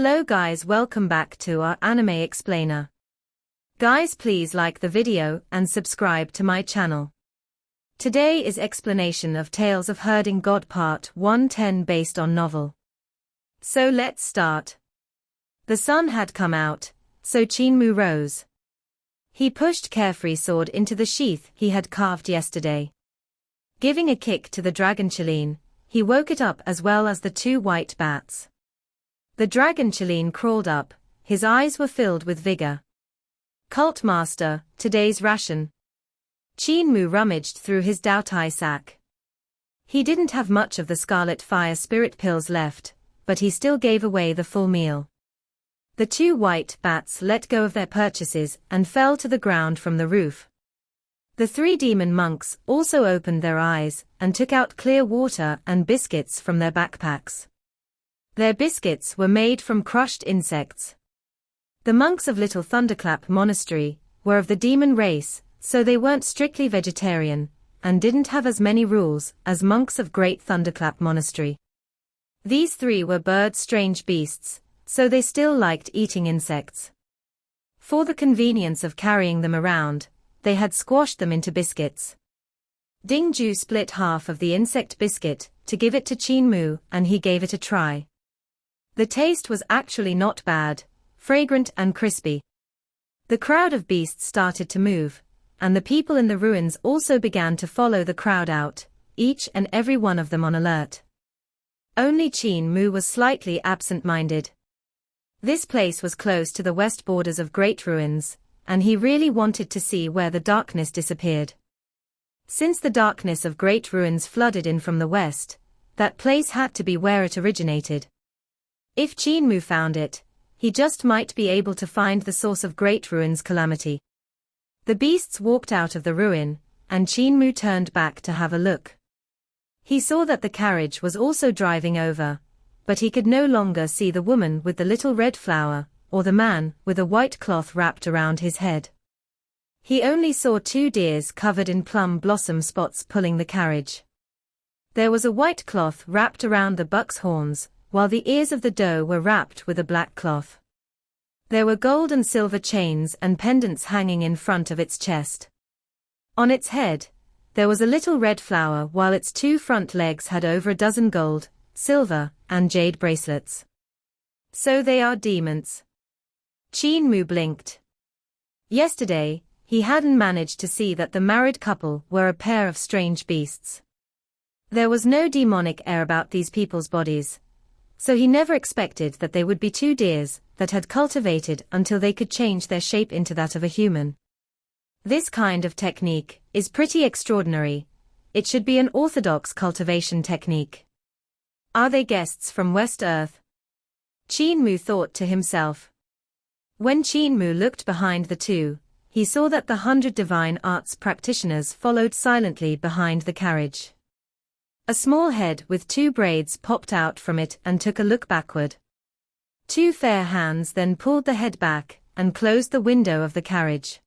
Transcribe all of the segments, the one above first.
Hello guys, welcome back to our anime explainer. Guys, please like the video and subscribe to my channel. Today is explanation of Tales of Herding God Part 110 based on novel. So let's start. The sun had come out, so Qin Mu rose. He pushed Carefree sword into the sheath he had carved yesterday. Giving a kick to the dragon Qin, he woke it up as well as the two white bats. The dragon Qin crawled up, his eyes were filled with vigor. Cult Master, today's ration. Qin Mu rummaged through his Daotai sack. He didn't have much of the Scarlet Fire Spirit pills left, but he still gave away the full meal. The two white bats let go of their purchases and fell to the ground from the roof. The three demon monks also opened their eyes and took out clear water and biscuits from their backpacks. Their biscuits were made from crushed insects. The monks of Little Thunderclap Monastery were of the demon race, so they weren't strictly vegetarian, and didn't have as many rules as monks of Great Thunderclap Monastery. These three were bird-strange beasts, so they still liked eating insects. For the convenience of carrying them around, they had squashed them into biscuits. Ding Ju split half of the insect biscuit to give it to Qin Mu, and he gave it a try. The taste was actually not bad, fragrant and crispy. The crowd of beasts started to move, and the people in the ruins also began to follow the crowd out, each and every one of them on alert. Only Qin Mu was slightly absent-minded. This place was close to the west borders of Great Ruins, and he really wanted to see where the darkness disappeared. Since the darkness of Great Ruins flooded in from the west, that place had to be where it originated. If Qin Mu found it, he just might be able to find the source of Great Ruin's calamity. The beasts walked out of the ruin, and Qin Mu turned back to have a look. He saw that the carriage was also driving over, but he could no longer see the woman with the little red flower, or the man with a white cloth wrapped around his head. He only saw two deers covered in plum blossom spots pulling the carriage. There was a white cloth wrapped around the buck's horns, while the ears of the doe were wrapped with a black cloth. There were gold and silver chains and pendants hanging in front of its chest. On its head, there was a little red flower, while its two front legs had over a dozen gold, silver, and jade bracelets. So they are demons. Qin Mu blinked. Yesterday, he hadn't managed to see that the married couple were a pair of strange beasts. There was no demonic air about these people's bodies, so he never expected that they would be two deers that had cultivated until they could change their shape into that of a human. This kind of technique is pretty extraordinary. It should be an orthodox cultivation technique. Are they guests from West Earth? Qin Mu thought to himself. When Qin Mu looked behind the two, he saw that the 100 divine arts practitioners followed silently behind the carriage. A small head with two braids popped out from it and took a look backward. Two fair hands then pulled the head back and closed the window of the carriage.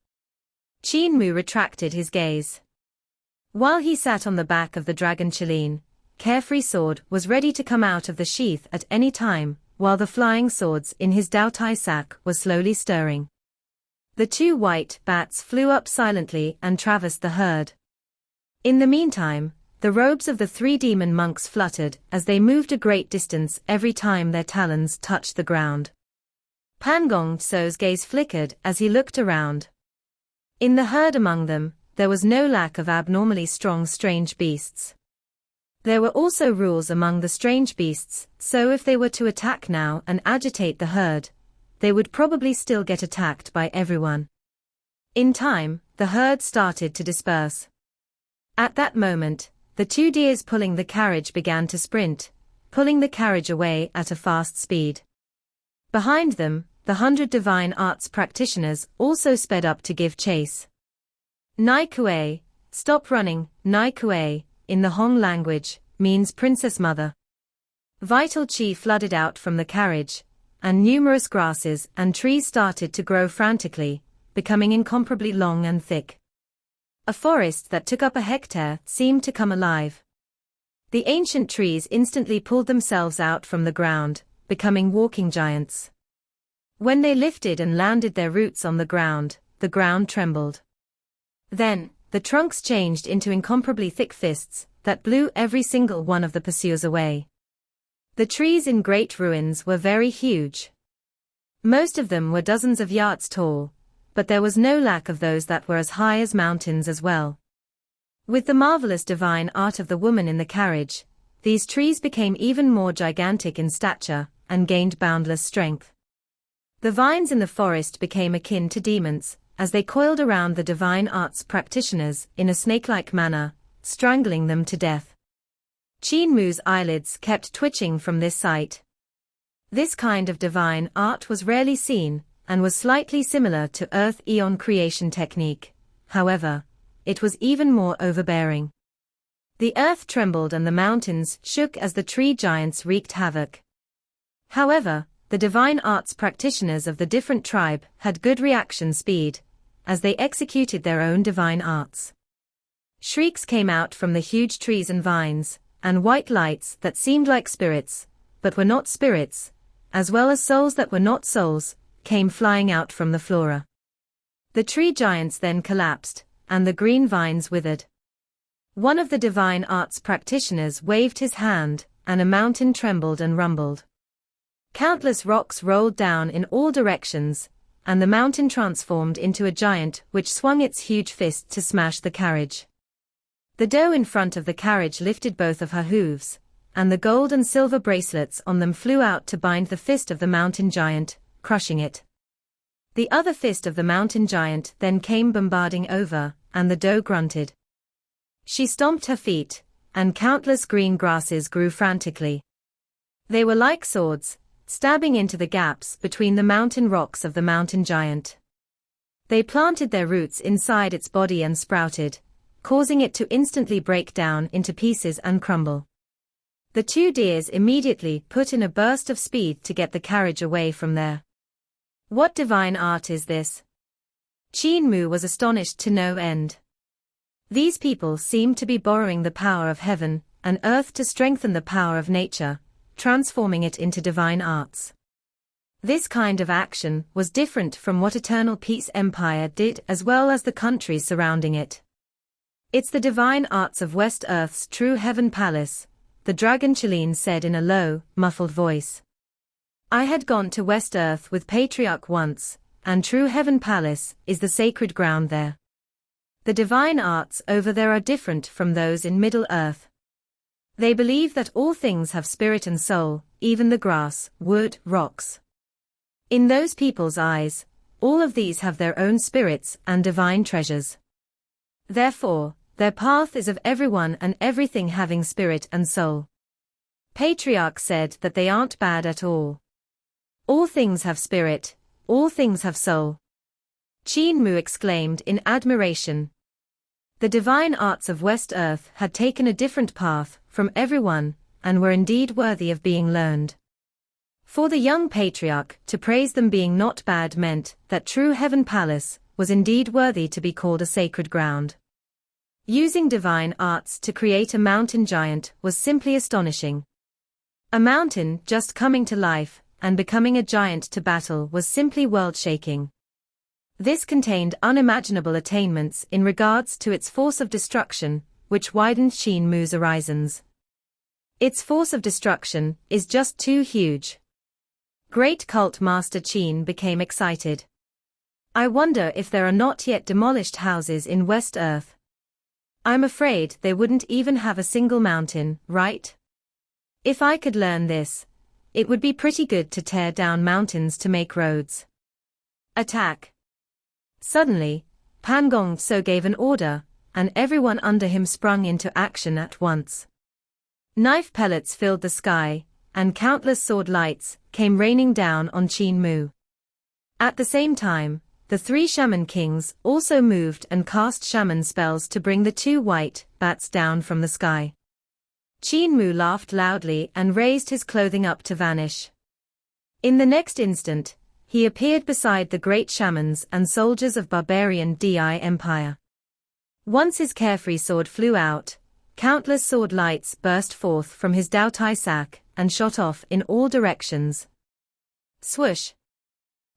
Qin Mu retracted his gaze. While he sat on the back of the dragon Qin, Carefree sword was ready to come out of the sheath at any time, while the flying swords in his Daotai sack were slowly stirring. The two white bats flew up silently and traversed the herd. In the meantime, the robes of the three demon monks fluttered as they moved a great distance every time their talons touched the ground. Pangong So's gaze flickered as he looked around. In the herd among them, there was no lack of abnormally strong strange beasts. There were also rules among the strange beasts, so if they were to attack now and agitate the herd, they would probably still get attacked by everyone. In time, the herd started to disperse. At that moment, the two deers pulling the carriage began to sprint, pulling the carriage away at a fast speed. Behind them, the 100 divine arts practitioners also sped up to give chase. Nai Kuei, stop running. Nai Kuei, in the Hong language, means princess mother. Vital qi flooded out from the carriage, and numerous grasses and trees started to grow frantically, becoming incomparably long and thick. A forest that took up a hectare seemed to come alive. The ancient trees instantly pulled themselves out from the ground, becoming walking giants. When they lifted and landed their roots on the ground trembled. Then, the trunks changed into incomparably thick fists that blew every single one of the pursuers away. The trees in great ruins were very huge. Most of them were dozens of yards tall, but there was no lack of those that were as high as mountains as well. With the marvelous divine art of the woman in the carriage, these trees became even more gigantic in stature and gained boundless strength. The vines in the forest became akin to demons, as they coiled around the divine arts practitioners in a snake-like manner, strangling them to death. Qin Mu's eyelids kept twitching from this sight. This kind of divine art was rarely seen, and was slightly similar to Earth Eon creation technique. However, it was even more overbearing. The earth trembled and the mountains shook as the tree giants wreaked havoc. However, the divine arts practitioners of the different tribe had good reaction speed, as they executed their own divine arts. Shrieks came out from the huge trees and vines, and white lights that seemed like spirits, but were not spirits, as well as souls that were not souls, came flying out from the flora. The tree giants then collapsed, and the green vines withered. One of the divine arts practitioners waved his hand, and a mountain trembled and rumbled. Countless rocks rolled down in all directions, and the mountain transformed into a giant which swung its huge fist to smash the carriage. The doe in front of the carriage lifted both of her hooves, and the gold and silver bracelets on them flew out to bind the fist of the mountain giant, crushing it. The other fist of the mountain giant then came bombarding over, and the doe grunted. She stomped her feet, and countless green grasses grew frantically. They were like swords, stabbing into the gaps between the mountain rocks of the mountain giant. They planted their roots inside its body and sprouted, causing it to instantly break down into pieces and crumble. The two deers immediately put in a burst of speed to get the carriage away from there. What divine art is this? Qin Mu was astonished to no end. These people seemed to be borrowing the power of heaven and earth to strengthen the power of nature, transforming it into divine arts. This kind of action was different from what Eternal Peace Empire did as well as the countries surrounding it. It's the divine arts of West Earth's true heaven palace, the dragon Qilin said in a low, muffled voice. I had gone to West Earth with Patriarch once, and true heaven palace is the sacred ground there. The divine arts over there are different from those in Middle Earth. They believe that all things have spirit and soul, even the grass, wood, rocks. In those people's eyes, all of these have their own spirits and divine treasures. Therefore, their path is of everyone and everything having spirit and soul. Patriarch said that they aren't bad at all. All things have spirit, all things have soul. Qin Mu exclaimed in admiration. The divine arts of West Earth had taken a different path from everyone, and were indeed worthy of being learned. For the young patriarch to praise them being not bad meant that true heaven palace was indeed worthy to be called a sacred ground. Using divine arts to create a mountain giant was simply astonishing. A mountain just coming to life and becoming a giant to battle was simply world-shaking. This contained unimaginable attainments in regards to its force of destruction, which widened Qin Mu's horizons. Its force of destruction is just too huge. Great Cult Master Qin became excited. I wonder if there are not yet demolished houses in West Earth. I'm afraid they wouldn't even have a single mountain, right? If I could learn this, it would be pretty good to tear down mountains to make roads. Attack! Suddenly, Pangong So gave an order, and everyone under him sprung into action at once. Knife pellets filled the sky, and countless sword lights came raining down on Qin Mu. At the same time, the three shaman kings also moved and cast shaman spells to bring the two white bats down from the sky. Qin Mu laughed loudly and raised his clothing up to vanish. In the next instant, he appeared beside the great shamans and soldiers of barbarian Di Empire. Once his carefree sword flew out, countless sword lights burst forth from his Dao Tai sack and shot off in all directions. Swoosh!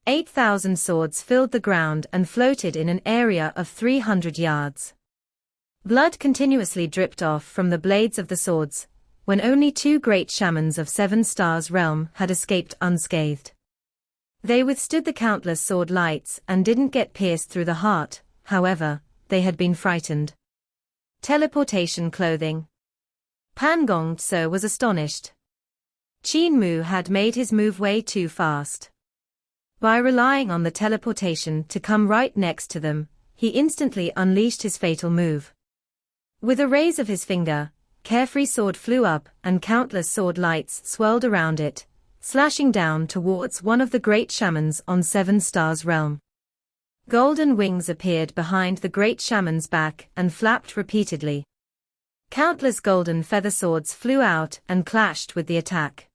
8,000 swords filled the ground and floated in an area of 300 yards. Blood continuously dripped off from the blades of the swords, when only 2 great shamans of 7 Stars realm had escaped unscathed. They withstood the countless sword lights and didn't get pierced through the heart, however, they had been frightened. Teleportation clothing. Pangong So was astonished. Qin Mu had made his move way too fast. By relying on the teleportation to come right next to them, he instantly unleashed his fatal move. With a raise of his finger, Carefree sword flew up and countless sword lights swirled around it, slashing down towards one of the great shamans on 7 Stars realm. Golden wings appeared behind the great shaman's back and flapped repeatedly. Countless golden feather swords flew out and clashed with the attack.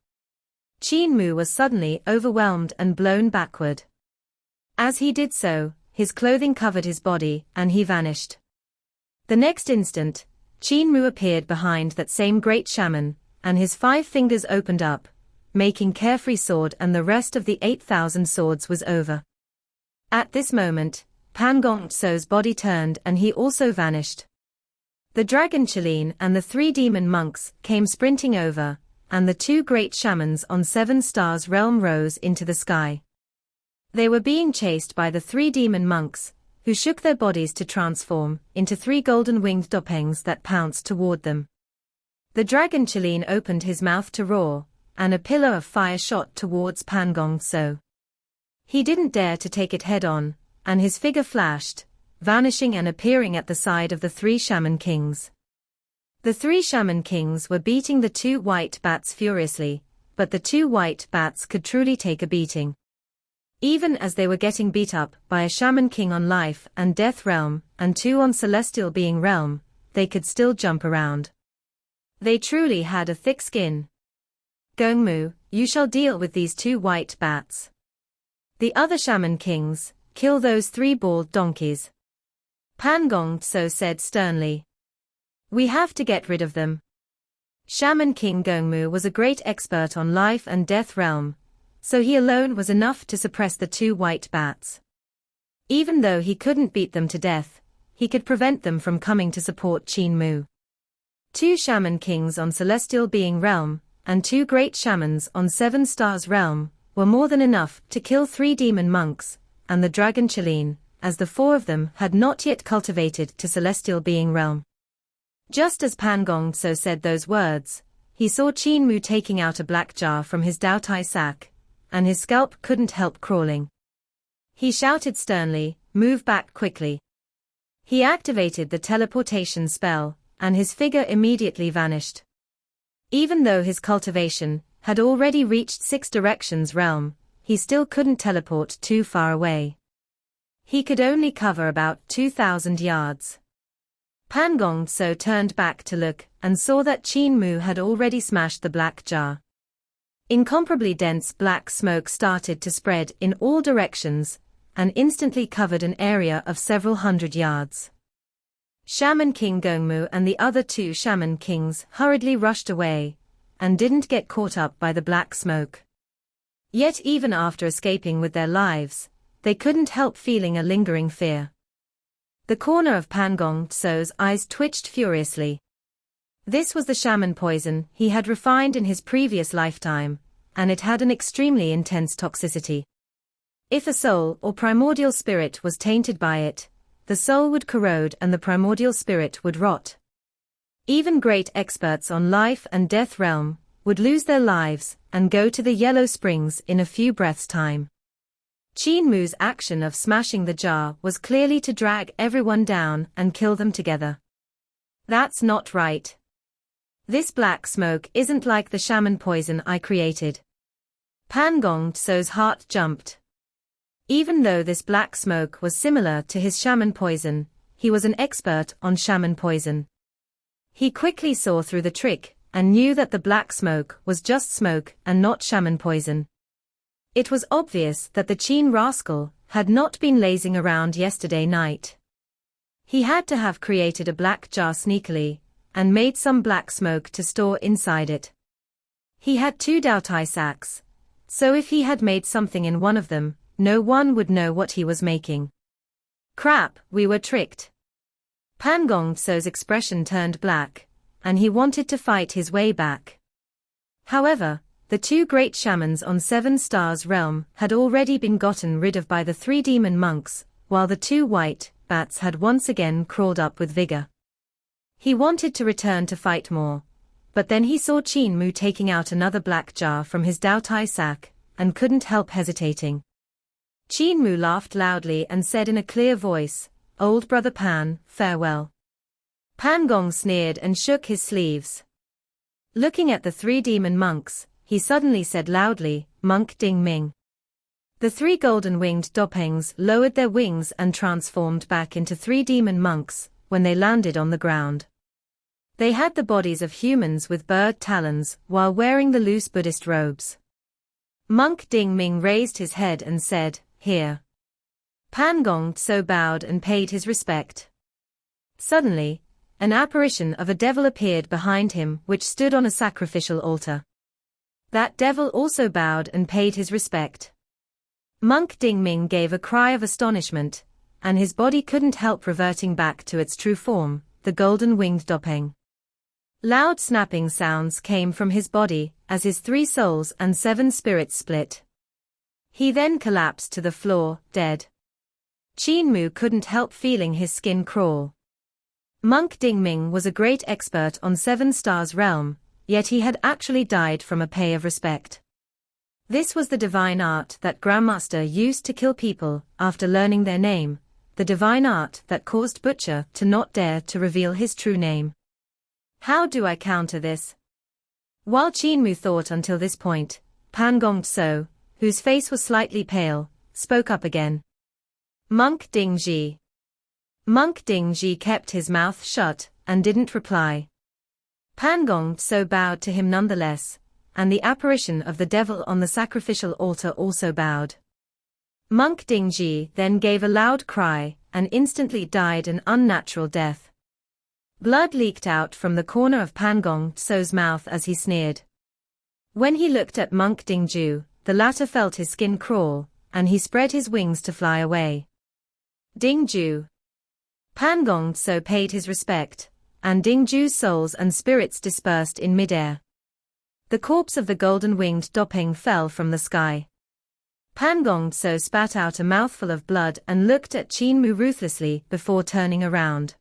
Qin Mu was suddenly overwhelmed and blown backward. As he did so, his clothing covered his body and he vanished. The next instant, Qin Mu appeared behind that same great shaman, and his 5 fingers opened up, making Carefree sword and the rest of the 8,000 swords was over. At this moment, Pangong So's body turned and he also vanished. The dragon Qin and the 3 demon monks came sprinting over, and the 2 great shamans on 7 Stars realm rose into the sky. They were being chased by the 3 demon monks, who shook their bodies to transform into 3 golden-winged dopengs that pounced toward them. The dragon Qin opened his mouth to roar, and a pillar of fire shot towards Pangong So. He didn't dare to take it head-on, and his figure flashed, vanishing and appearing at the side of the 3 shaman kings. The 3 shaman kings were beating the 2 white bats furiously, but the 2 white bats could truly take a beating. Even as they were getting beat up by a shaman king on life and death realm and 2 on celestial being realm, they could still jump around. They truly had a thick skin. Qin Mu, you shall deal with these 2 white bats. The other shaman kings, kill those 3 bald donkeys. Pangong So said sternly. We have to get rid of them. Shaman King Qin Mu was a great expert on life and death realm, so he alone was enough to suppress the 2 white bats. Even though he couldn't beat them to death, he could prevent them from coming to support Qin Mu. 2 shaman kings on celestial being realm, and 2 great shamans on 7 Stars realm, were more than enough to kill 3 demon monks, and the dragon Qin, as the 4 of them had not yet cultivated to celestial being realm. Just as Pangong So said those words, he saw Qin Mu taking out a black jar from his Daotai sack, and his scalp couldn't help crawling. He shouted sternly, "Move back quickly." He activated the teleportation spell, and his figure immediately vanished. Even though his cultivation had already reached 6 directions realm, he still couldn't teleport too far away. He could only cover about 2,000 yards. Pangong So turned back to look and saw that Qin Mu had already smashed the black jar. Incomparably dense black smoke started to spread in all directions and instantly covered an area of several hundred yards. Shaman King Qin Mu and the other 2 shaman kings hurriedly rushed away and didn't get caught up by the black smoke. Yet even after escaping with their lives, they couldn't help feeling a lingering fear. The corner of Pangong So's eyes twitched furiously. This was the shaman poison he had refined in his previous lifetime, and it had an extremely intense toxicity. If a soul or primordial spirit was tainted by it, the soul would corrode and the primordial spirit would rot. Even great experts on life and death realm would lose their lives and go to the yellow springs in a few breaths' time. Qin Mu's action of smashing the jar was clearly to drag everyone down and kill them together. That's not right. This black smoke isn't like the shaman poison I created. Pangong So's heart jumped. Even though this black smoke was similar to his shaman poison, he was an expert on shaman poison. He quickly saw through the trick and knew that the black smoke was just smoke and not shaman poison. It was obvious that the Qin rascal had not been lazing around yesterday night. He had to have created a black jar sneakily, and made some black smoke to store inside it. He had 2 Daotai sacks, so if he had made something in one of them, no one would know what he was making. Crap, we were tricked. Pangong So's expression turned black, and he wanted to fight his way back. However, the 2 great shamans on 7 Stars Realm had already been gotten rid of by the 3 demon monks, while the 2 white bats had once again crawled up with vigor. He wanted to return to fight more, but then he saw Qin Mu taking out another black jar from his Daotai sack, and couldn't help hesitating. Qin Mu laughed loudly and said in a clear voice, "Old brother Pan, farewell." Pangong sneered and shook his sleeves. Looking at the 3 demon monks, he suddenly said loudly, "Monk Ding Ming." The 3 golden-winged dopengs lowered their wings and transformed back into 3 demon monks when they landed on the ground. They had the bodies of humans with bird talons while wearing the loose Buddhist robes. Monk Ding Ming raised his head and said, "Here." Pangong So bowed and paid his respect. Suddenly, an apparition of a devil appeared behind him which stood on a sacrificial altar. That devil also bowed and paid his respect. Monk Ding Ming gave a cry of astonishment, and his body couldn't help reverting back to its true form, the golden-winged dopeng. Loud snapping sounds came from his body as his 3 souls and 7 spirits split. He then collapsed to the floor, dead. Qin Mu couldn't help feeling his skin crawl. Monk Ding Ming was a great expert on 7 Stars Realm, yet he had actually died from a pay of respect. This was the divine art that Grandmaster used to kill people after learning their name, the divine art that caused Butcher to not dare to reveal his true name. How do I counter this? While Qin Mu thought until this point, Pangong So, whose face was slightly pale, spoke up again. Monk Ding Ji. Monk Ding Ji kept his mouth shut and didn't reply. Pangong So bowed to him nonetheless, and the apparition of the devil on the sacrificial altar also bowed. Monk Ding Ji then gave a loud cry and instantly died an unnatural death. Blood leaked out from the corner of Pangong So's mouth as he sneered. When he looked at Monk Ding Ju, the latter felt his skin crawl, and he spread his wings to fly away. Ding Ju. Pangong So paid his respect, and Ding Ju's souls and spirits dispersed in midair. The corpse of the golden-winged dopeng fell from the sky. Pangong So spat out a mouthful of blood and looked at Qin Mu ruthlessly before turning around.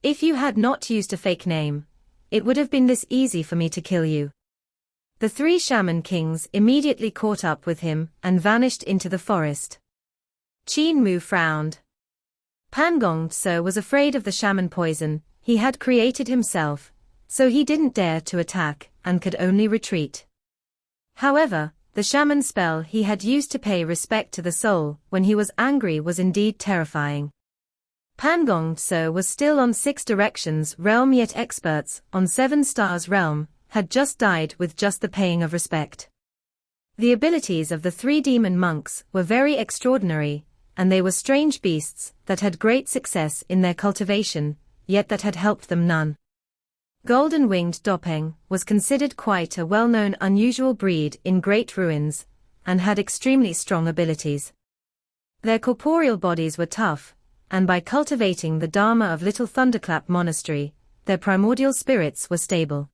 If you had not used a fake name, it would have been this easy for me to kill you. The 3 shaman kings immediately caught up with him and vanished into the forest. Qin Mu frowned. Pangong So was afraid of the shaman poison he had created himself, so he didn't dare to attack and could only retreat. However, the shaman spell he had used to pay respect to the soul when he was angry was indeed terrifying. Pangong So was still on 6 Directions Realm, yet experts on 7 Stars Realm had just died with just the paying of respect. The abilities of the 3 demon monks were very extraordinary, and they were strange beasts that had great success in their cultivation, yet that had helped them none. Golden-winged dopeng was considered quite a well-known unusual breed in Great Ruins, and had extremely strong abilities. Their corporeal bodies were tough, and by cultivating the Dharma of Little Thunderclap Monastery, their primordial spirits were stable.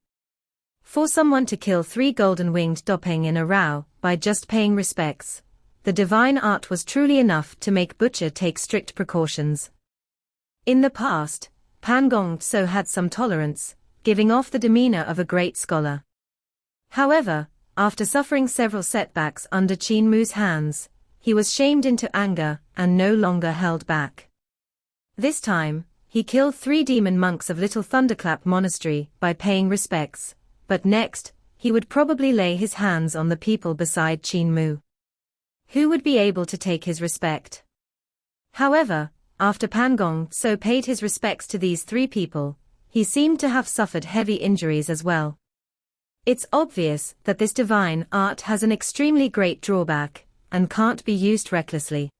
For someone to kill 3 golden-winged dopeng in a row by just paying respects, the divine art was truly enough to make Butcher take strict precautions. In the past, Pangong So had some tolerance, giving off the demeanor of a great scholar. However, after suffering several setbacks under Qin Mu's hands, he was shamed into anger and no longer held back. This time, he killed 3 demon monks of Little Thunderclap Monastery by paying respects, but next, he would probably lay his hands on the people beside Qin Mu. Who would be able to take his respect? However, after Pangong So paid his respects to these 3 people, he seemed to have suffered heavy injuries as well. It's obvious that this divine art has an extremely great drawback, and can't be used recklessly.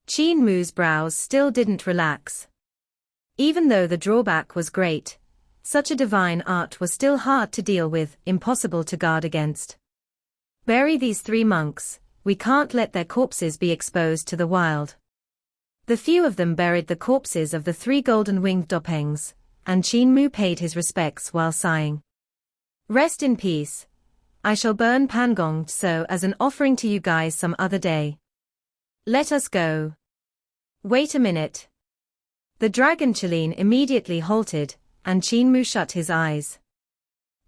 Qin Mu's brows still didn't relax. Even though the drawback was great, such a divine art was still hard to deal with, impossible to guard against. Bury these 3 monks, we can't let their corpses be exposed to the wild. The few of them buried the corpses of the 3 golden-winged dopengs, and Qin Mu paid his respects while sighing. Rest in peace. I shall burn Pangong So as an offering to you guys some other day. Let us go. Wait a minute. The dragon Qilin immediately halted, and Qin Mu shut his eyes.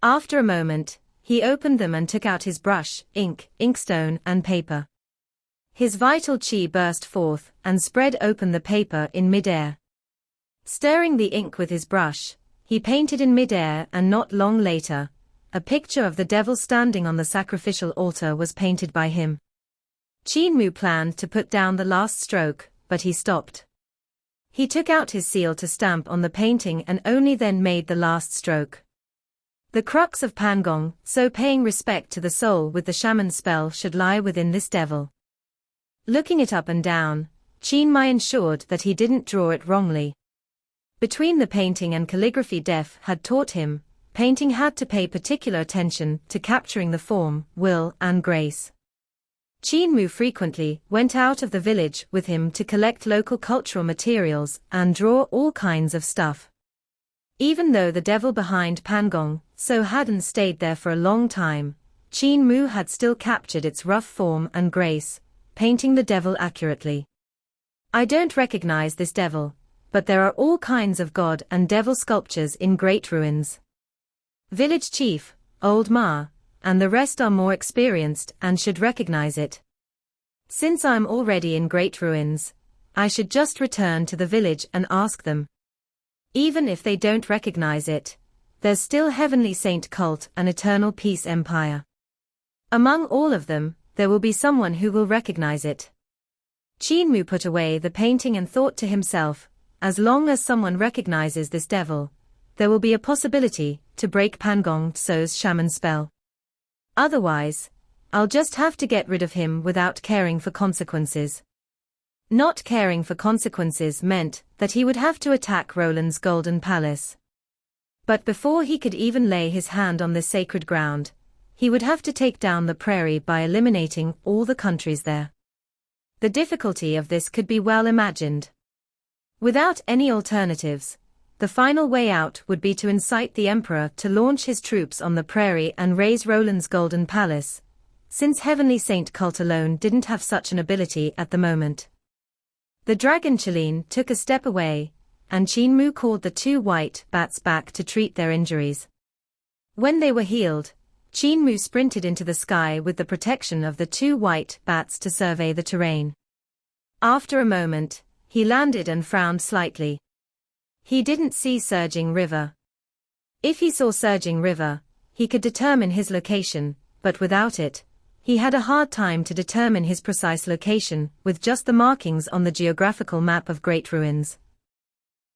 After a moment, he opened them and took out his brush, ink, inkstone, and paper. His vital qi burst forth and spread open the paper in midair. Stirring the ink with his brush, he painted in midair, and not long later, a picture of the devil standing on the sacrificial altar was painted by him. Qin Mu planned to put down the last stroke, but he stopped. He took out his seal to stamp on the painting and only then made the last stroke. The crux of Pangong So paying respect to the soul with the shaman spell should lie within this devil. Looking it up and down, Qin Mu ensured that he didn't draw it wrongly. Between the painting and calligraphy Def had taught him, painting had to pay particular attention to capturing the form, will, and grace. Qin Mu frequently went out of the village with him to collect local cultural materials and draw all kinds of stuff. Even though the devil behind Pangong So hadn't stayed there for a long time, Qin Mu had still captured its rough form and grace, painting the devil accurately. I don't recognize this devil, but there are all kinds of god and devil sculptures in Great Ruins. Village chief, Old Ma, and the rest are more experienced and should recognize it. Since I'm already in Great Ruins, I should just return to the village and ask them. Even if they don't recognize it, there's still Heavenly Saint Cult and Eternal Peace Empire. Among all of them, there will be someone who will recognize it. Qin Mu put away the painting and thought to himself, as long as someone recognizes this devil, there will be a possibility to break Pangong So's shaman spell. Otherwise, I'll just have to get rid of him without caring for consequences. Not caring for consequences meant that he would have to attack Roland's golden palace. But before he could even lay his hand on this sacred ground, he would have to take down the prairie by eliminating all the countries there. The difficulty of this could be well imagined. Without any alternatives, the final way out would be to incite the emperor to launch his troops on the prairie and raise Roland's golden palace, since Heavenly Saint Cult alone didn't have such an ability at the moment. The dragon Qilin took a step away, and Qin Mu called the 2 white bats back to treat their injuries. When they were healed, Qin Mu sprinted into the sky with the protection of the 2 white bats to survey the terrain. After a moment, he landed and frowned slightly. He didn't see Surging River. If he saw Surging River, he could determine his location, but without it, he had a hard time to determine his precise location with just the markings on the geographical map of Great Ruins.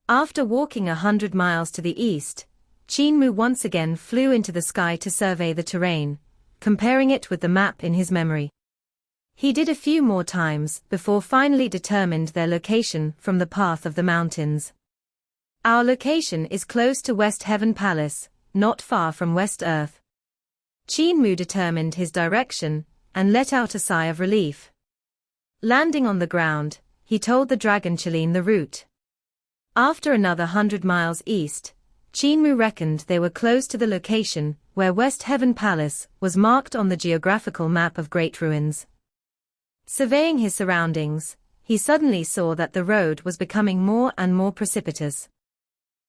After walking 100 miles to the east, Qin Mu once again flew into the sky to survey the terrain, comparing it with the map in his memory. He did a few more times before finally determined their location from the path of the mountains. Our location is close to West Heaven Palace, not far from West Earth. Qin Mu determined his direction and let out a sigh of relief. Landing on the ground, he told the dragon Qilin the route. After another 100 miles east, Qin Mu reckoned they were close to the location where West Heaven Palace was marked on the geographical map of Great Ruins. Surveying his surroundings, he suddenly saw that the road was becoming more and more precipitous.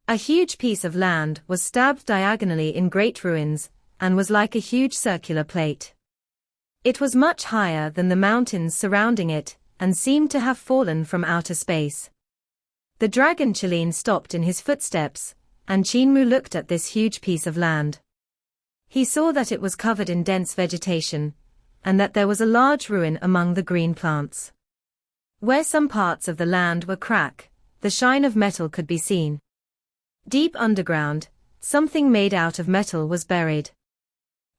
A huge piece of land was stabbed diagonally in Great Ruins, and was like a huge circular plate. It was much higher than the mountains surrounding it, and seemed to have fallen from outer space. The dragon Qilin stopped in his footsteps, and Qin Mu looked at this huge piece of land. He saw that it was covered in dense vegetation, and that there was a large ruin among the green plants. Where some parts of the land were crack, the shine of metal could be seen. Deep underground, something made out of metal was buried.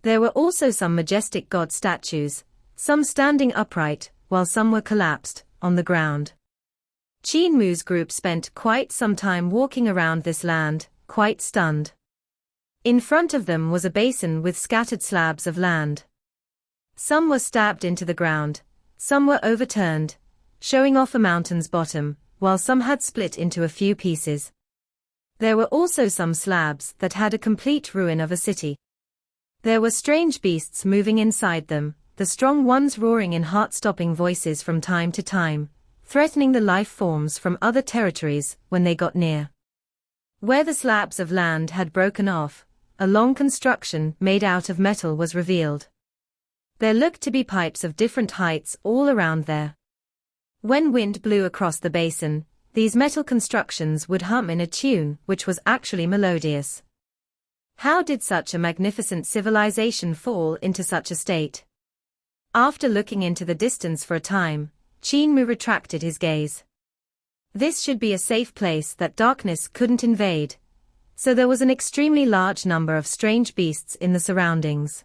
There were also some majestic god statues, some standing upright, while some were collapsed, on the ground. Qin Mu's group spent quite some time walking around this land, quite stunned. In front of them was a basin with scattered slabs of land. Some were stabbed into the ground, some were overturned, showing off a mountain's bottom, while some had split into a few pieces. There were also some slabs that had a complete ruin of a city. There were strange beasts moving inside them, the strong ones roaring in heart-stopping voices from time to time, threatening the life forms from other territories when they got near. Where the slabs of land had broken off, a long construction made out of metal was revealed. There looked to be pipes of different heights all around there. When wind blew across the basin, these metal constructions would hum in a tune which was actually melodious. How did such a magnificent civilization fall into such a state? After looking into the distance for a time, Qin Mu retracted his gaze. This should be a safe place that darkness couldn't invade, so there was an extremely large number of strange beasts in the surroundings.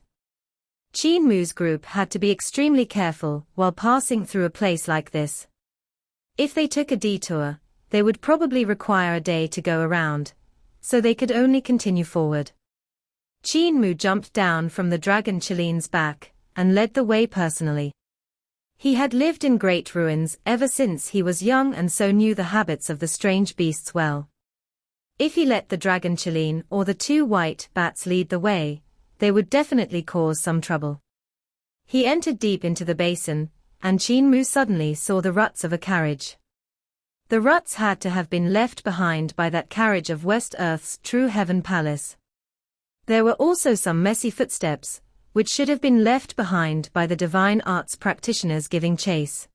Qin Mu's group had to be extremely careful while passing through a place like this. If they took a detour, they would probably require a day to go around, so they could only continue forward. Qin Mu jumped down from the dragon Chilean's back and led the way personally. He had lived in great ruins ever since he was young and so knew the habits of the strange beasts well. If he let the dragon Chilean or the two white bats lead the way, they would definitely cause some trouble. He entered deep into the basin, and Qin Mu suddenly saw the ruts of a carriage. The ruts had to have been left behind by that carriage of West Earth's true heaven palace. There were also some messy footsteps, which should have been left behind by the divine arts practitioners giving chase.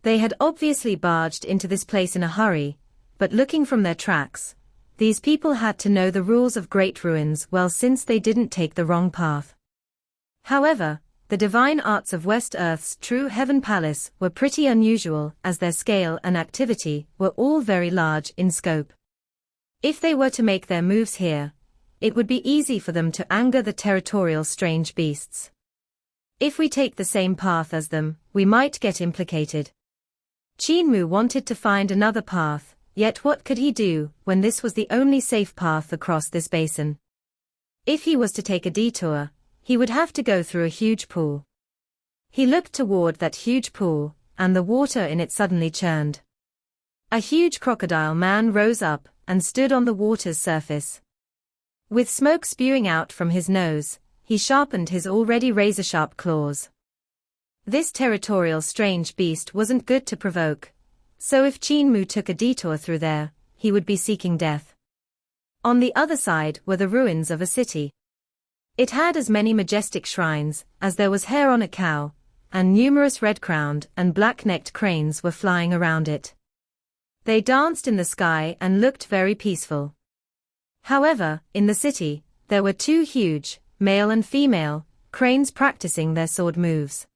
They had obviously barged into this place in a hurry, but looking from their tracks, these people had to know the rules of great ruins well since they didn't take the wrong path. However, the divine arts of West Earth's true heaven palace were pretty unusual as their scale and activity were all very large in scope. If they were to make their moves here, it would be easy for them to anger the territorial strange beasts. If we take the same path as them, we might get implicated. Qin Mu wanted to find another path, yet what could he do when this was the only safe path across this basin? If he was to take a detour, he would have to go through a huge pool. He looked toward that huge pool, and the water in it suddenly churned. A huge crocodile man rose up and stood on the water's surface. With smoke spewing out from his nose, he sharpened his already razor-sharp claws. This territorial strange beast wasn't good to provoke, so if Qin Mu took a detour through there, he would be seeking death. On the other side were the ruins of a city. It had as many majestic shrines as there was hair on a cow, and numerous red-crowned and black-necked cranes were flying around it. They danced in the sky and looked very peaceful. However, in the city, there were two huge, male and female, cranes practicing their sword moves.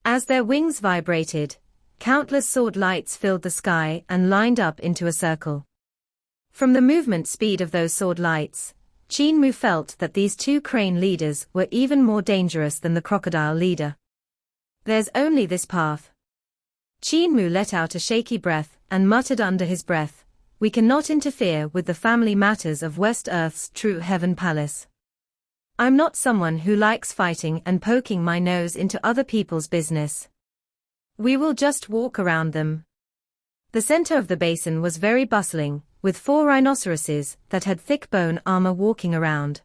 As their wings vibrated, countless sword lights filled the sky and lined up into a circle. From the movement speed of those sword lights, Qin Mu felt that these two crane leaders were even more dangerous than the crocodile leader. There's only this path. Qin Mu let out a shaky breath and muttered under his breath, "We cannot interfere with the family matters of West Earth's true heaven palace. I'm not someone who likes fighting and poking my nose into other people's business. We will just walk around them." The center of the basin was very bustling, with 4 rhinoceroses that had thick bone armor walking around.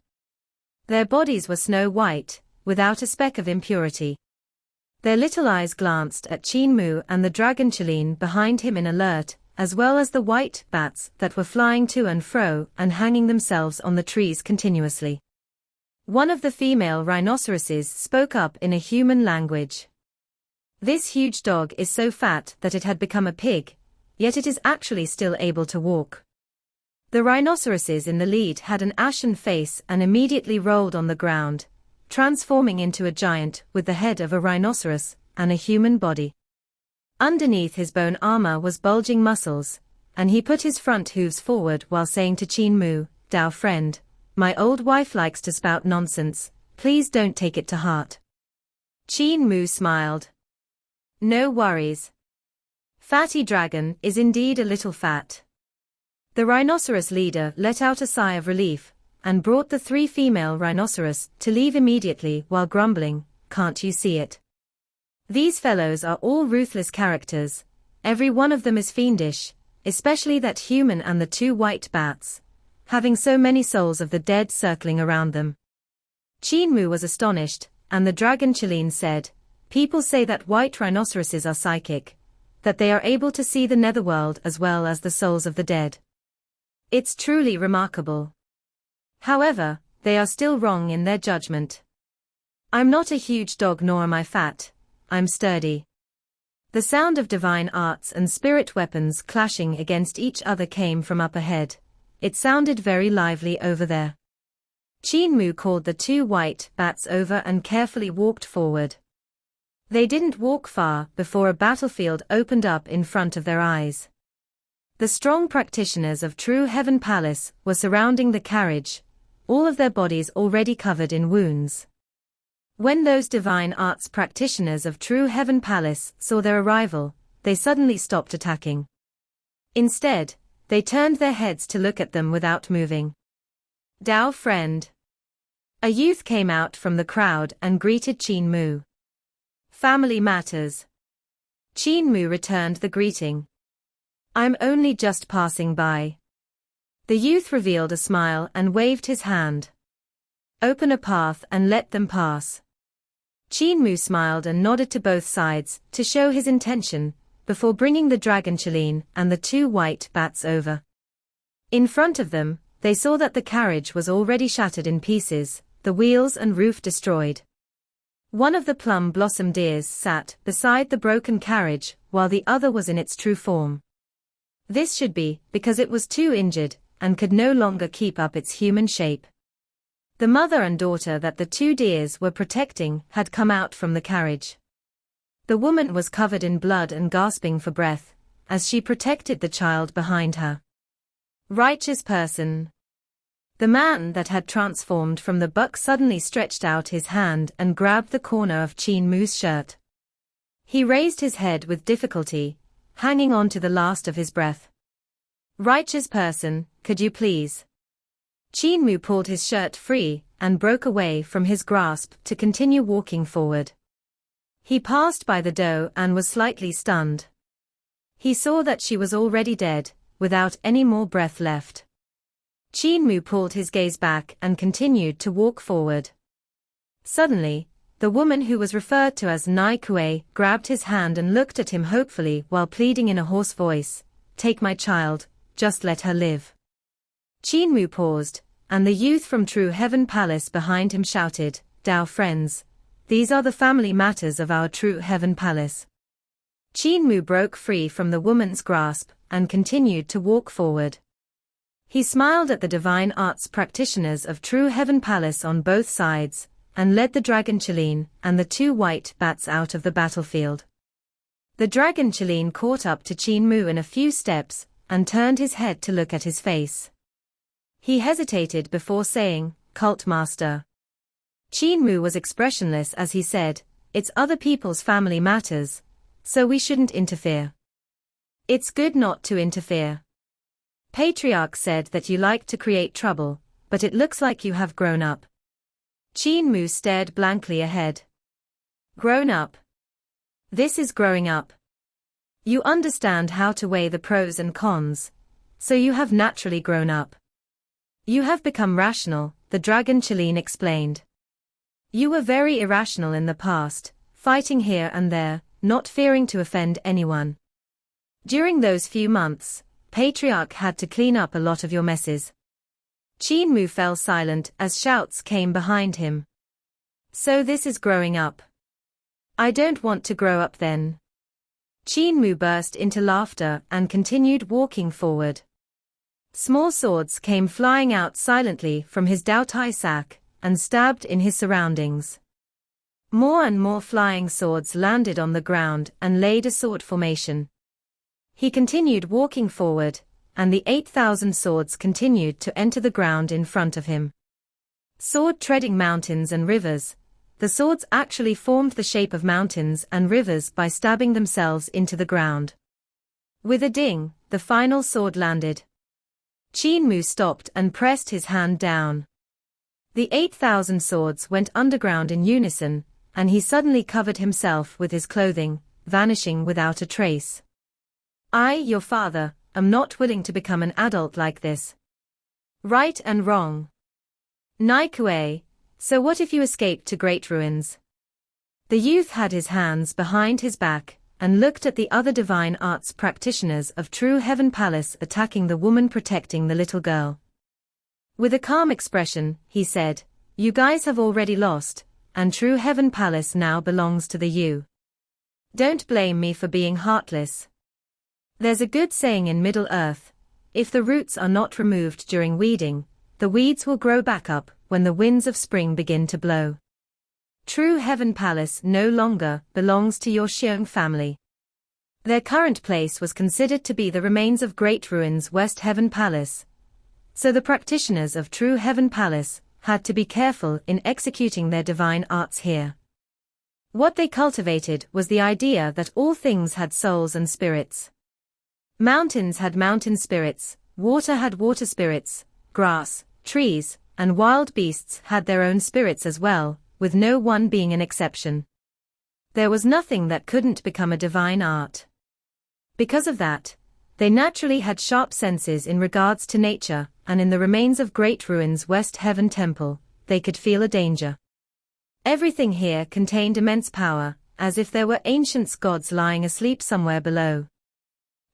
Their bodies were snow white, without a speck of impurity. Their little eyes glanced at Qin Mu and the dragon Chilean behind him in alert, as well as the white bats that were flying to and fro and hanging themselves on the trees continuously. One of the female rhinoceroses spoke up in a human language. "This huge dog is so fat that it had become a pig, yet it is actually still able to walk." The rhinoceroses in the lead had an ashen face and immediately rolled on the ground, transforming into a giant with the head of a rhinoceros and a human body. Underneath his bone armor was bulging muscles, and he put his front hooves forward while saying to Qin Mu, "Dao friend, my old wife likes to spout nonsense, please don't take it to heart." Qin Mu smiled. "No worries. Fatty Dragon is indeed a little fat." The rhinoceros leader let out a sigh of relief, and brought the 3 female rhinoceros to leave immediately while grumbling, "Can't you see it? These fellows are all ruthless characters, every one of them is fiendish, especially that human and the 2 white bats, having so many souls of the dead circling around them." Qin Mu was astonished, and the dragon Qilin said, "People say that white rhinoceroses are psychic, that they are able to see the netherworld as well as the souls of the dead. It's truly remarkable. However, they are still wrong in their judgment. I'm not a huge dog nor am I fat, I'm sturdy." The sound of divine arts and spirit weapons clashing against each other came from up ahead. It sounded very lively over there. Qin Mu called the 2 white bats over and carefully walked forward. They didn't walk far before a battlefield opened up in front of their eyes. The strong practitioners of True Heaven Palace were surrounding the carriage, all of their bodies already covered in wounds. When those divine arts practitioners of True Heaven Palace saw their arrival, they suddenly stopped attacking. Instead, they turned their heads to look at them without moving. "Dao friend." A youth came out from the crowd and greeted Qin Mu. "Family matters." Qin Mu returned the greeting. "I'm only just passing by." The youth revealed a smile and waved his hand. "Open a path and let them pass." Qin Mu smiled and nodded to both sides to show his intention, before bringing the dragon Qilin and the 2 white bats over. In front of them, they saw that the carriage was already shattered in pieces, the wheels and roof destroyed. One of the plum blossom deers sat beside the broken carriage, while the other was in its true form. This should be because it was too injured and could no longer keep up its human shape. The mother and daughter that the 2 deers were protecting had come out from the carriage. The woman was covered in blood and gasping for breath, as she protected the child behind her. "Righteous person." The man that had transformed from the buck suddenly stretched out his hand and grabbed the corner of Qin Mu's shirt. He raised his head with difficulty, hanging on to the last of his breath. "Righteous person, could you please?" Qin Mu pulled his shirt free and broke away from his grasp to continue walking forward. He passed by the doe and was slightly stunned. He saw that she was already dead, without any more breath left. Qin Mu pulled his gaze back and continued to walk forward. Suddenly, the woman who was referred to as Nai Kuei grabbed his hand and looked at him hopefully while pleading in a hoarse voice, "Take my child, just let her live." Qin Mu paused, and the youth from True Heaven Palace behind him shouted, "Dao friends, these are the family matters of our True Heaven Palace." Qin Mu broke free from the woman's grasp and continued to walk forward. He smiled at the divine arts practitioners of True Heaven Palace on both sides, and led the dragon Qilin and the 2 white bats out of the battlefield. The dragon Qilin caught up to Qin Mu in a few steps, and turned his head to look at his face. He hesitated before saying, "Cult master." Qin Mu was expressionless as he said, "It's other people's family matters, so we shouldn't interfere. It's good not to interfere. Patriarch said that you like to create trouble, but it looks like you have grown up." Qin Mu stared blankly ahead. "Grown up? This is growing up. You understand how to weigh the pros and cons, so you have naturally grown up. You have become rational," the dragon Qilin explained. "You were very irrational in the past, fighting here and there, not fearing to offend anyone. During those few months, Patriarch had to clean up a lot of your messes." Qin Mu fell silent as shouts came behind him. "So this is growing up. I don't want to grow up then." Qin Mu burst into laughter and continued walking forward. Small swords came flying out silently from his Dao Tai sack and stabbed in his surroundings. More and more flying swords landed on the ground and laid a sword formation. He continued walking forward, and the 8,000 swords continued to enter the ground in front of him. Sword-treading mountains and rivers, the swords actually formed the shape of mountains and rivers by stabbing themselves into the ground. With a ding, the final sword landed. Qin Mu stopped and pressed his hand down. The 8,000 swords went underground in unison, and he suddenly covered himself with his clothing, vanishing without a trace. I, your father, am not willing to become an adult like this. Right and wrong. Nai Kuei, so what if you escaped to great ruins? The youth had his hands behind his back, and looked at the other divine arts practitioners of True Heaven Palace attacking the woman protecting the little girl. With a calm expression, he said, "You guys have already lost, and True Heaven Palace now belongs to the you. Don't blame me for being heartless. There's a good saying in Middle-earth, if the roots are not removed during weeding, the weeds will grow back up when the winds of spring begin to blow. True Heaven Palace no longer belongs to your Xiong family." Their current place was considered to be the remains of Great Ruins West Heaven Palace, so the practitioners of True Heaven Palace had to be careful in executing their divine arts here. What they cultivated was the idea that all things had souls and spirits. Mountains had mountain spirits, water had water spirits, grass, trees, and wild beasts had their own spirits as well, with no one being an exception. There was nothing that couldn't become a divine art. Because of that, they naturally had sharp senses in regards to nature, and in the remains of Great Ruins West Heaven Temple, they could feel a danger. Everything here contained immense power, as if there were ancient gods lying asleep somewhere below.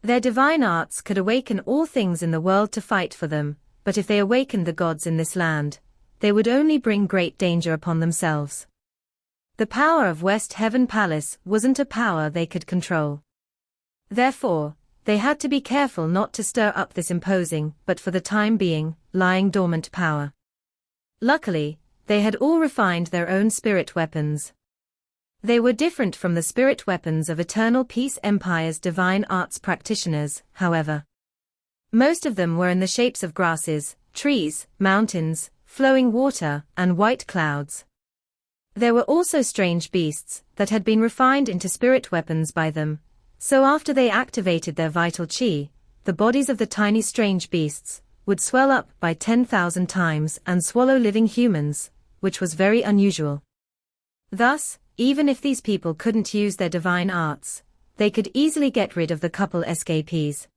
Their divine arts could awaken all things in the world to fight for them, but if they awakened the gods in this land, they would only bring great danger upon themselves. The power of West Heaven Palace wasn't a power they could control. Therefore, they had to be careful not to stir up this imposing, but for the time being, lying dormant power. Luckily, they had all refined their own spirit weapons. They were different from the spirit weapons of Eternal Peace Empire's divine arts practitioners, however. Most of them were in the shapes of grasses, trees, mountains, flowing water, and white clouds. There were also strange beasts that had been refined into spirit weapons by them, so after they activated their vital qi, the bodies of the tiny strange beasts would swell up by 10,000 times and swallow living humans, which was very unusual. Thus, even if these people couldn't use their divine arts, they could easily get rid of the couple escapees.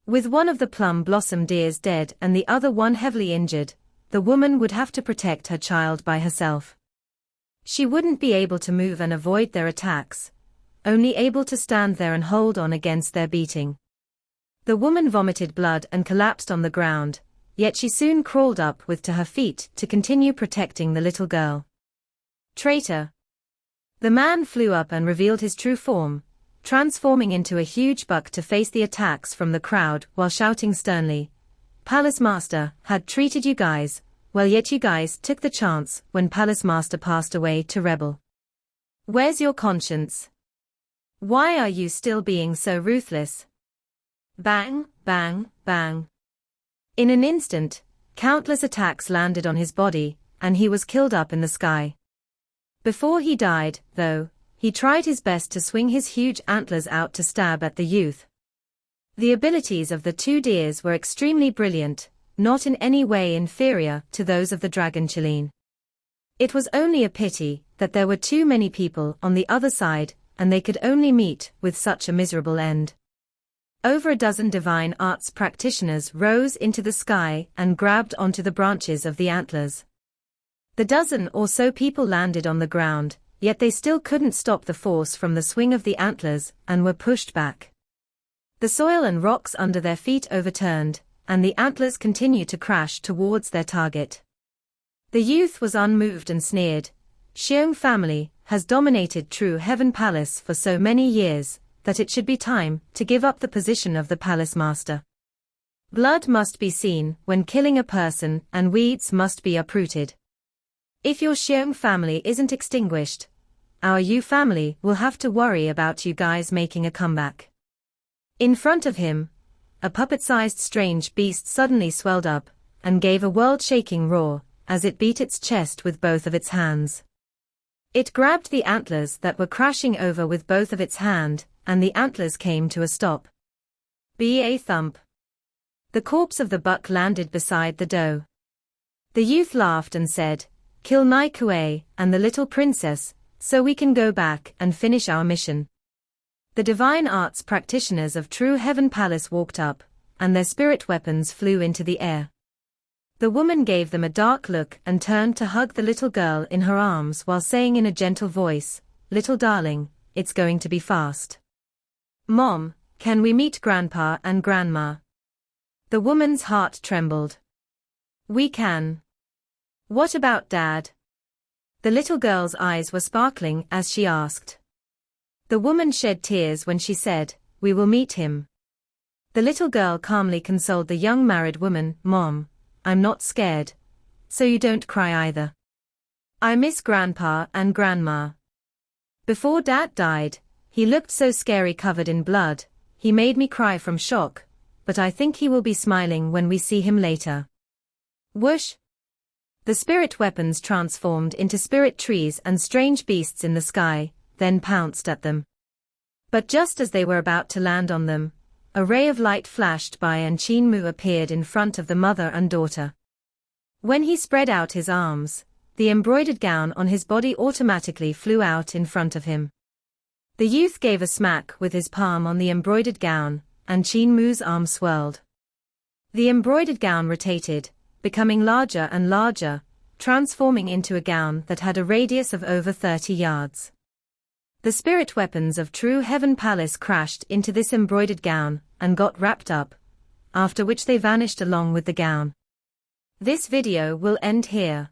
With one of the plum blossom deers dead and the other one heavily injured, the woman would have to protect her child by herself. She wouldn't be able to move and avoid their attacks, only able to stand there and hold on against their beating. The woman vomited blood and collapsed on the ground, yet she soon crawled up to her feet to continue protecting the little girl. Traitor! The man flew up and revealed his true form, transforming into a huge buck to face the attacks from the crowd while shouting sternly, "Palace Master had treated you guys well, yet you guys took the chance when Palace Master passed away to rebel. Where's your conscience? Why are you still being so ruthless?" Bang, bang, bang. In an instant, countless attacks landed on his body, and he was killed up in the sky. Before he died, though, he tried his best to swing his huge antlers out to stab at the youth. The abilities of the two deers were extremely brilliant, not in any way inferior to those of the dragon Qilin. It was only a pity that there were too many people on the other side, and they could only meet with such a miserable end. Over a dozen divine arts practitioners rose into the sky and grabbed onto the branches of the antlers. The dozen or so people landed on the ground, yet they still couldn't stop the force from the swing of the antlers and were pushed back. The soil and rocks under their feet overturned, and the antlers continued to crash towards their target. The youth was unmoved and sneered. "Xiong family has dominated True Heaven Palace for so many years, that it should be time to give up the position of the Palace Master. Blood must be seen when killing a person and weeds must be uprooted. If your Xiong family isn't extinguished, our Yu family will have to worry about you guys making a comeback." In front of him, a puppet-sized strange beast suddenly swelled up, and gave a world-shaking roar, as it beat its chest with both of its hands. It grabbed the antlers that were crashing over with both of its hands, and the antlers came to a stop. A thump. The corpse of the buck landed beside the doe. The youth laughed and said, "Kill Nai Kuei and the little princess, so we can go back and finish our mission." The divine arts practitioners of True Heaven Palace walked up, and their spirit weapons flew into the air. The woman gave them a dark look and turned to hug the little girl in her arms while saying in a gentle voice, "Little darling, it's going to be fast." "Mom, can we meet Grandpa and Grandma?" The woman's heart trembled. "We can. What about Dad?" The little girl's eyes were sparkling as she asked. The woman shed tears when she said, "We will meet him." The little girl calmly consoled the young married woman, "Mom, I'm not scared. So you don't cry either. I miss Grandpa and Grandma. Before Dad died, he looked so scary covered in blood, he made me cry from shock, but I think he will be smiling when we see him later." Whoosh! The spirit weapons transformed into spirit trees and strange beasts in the sky, then pounced at them. But just as they were about to land on them, a ray of light flashed by and Qin Mu appeared in front of the mother and daughter. When he spread out his arms, the embroidered gown on his body automatically flew out in front of him. The youth gave a smack with his palm on the embroidered gown, and Qin Mu's arm swirled. The embroidered gown rotated, becoming larger and larger, transforming into a gown that had a radius of over 30 yards. The spirit weapons of True Heaven Palace crashed into this embroidered gown and got wrapped up, after which they vanished along with the gown. This video will end here.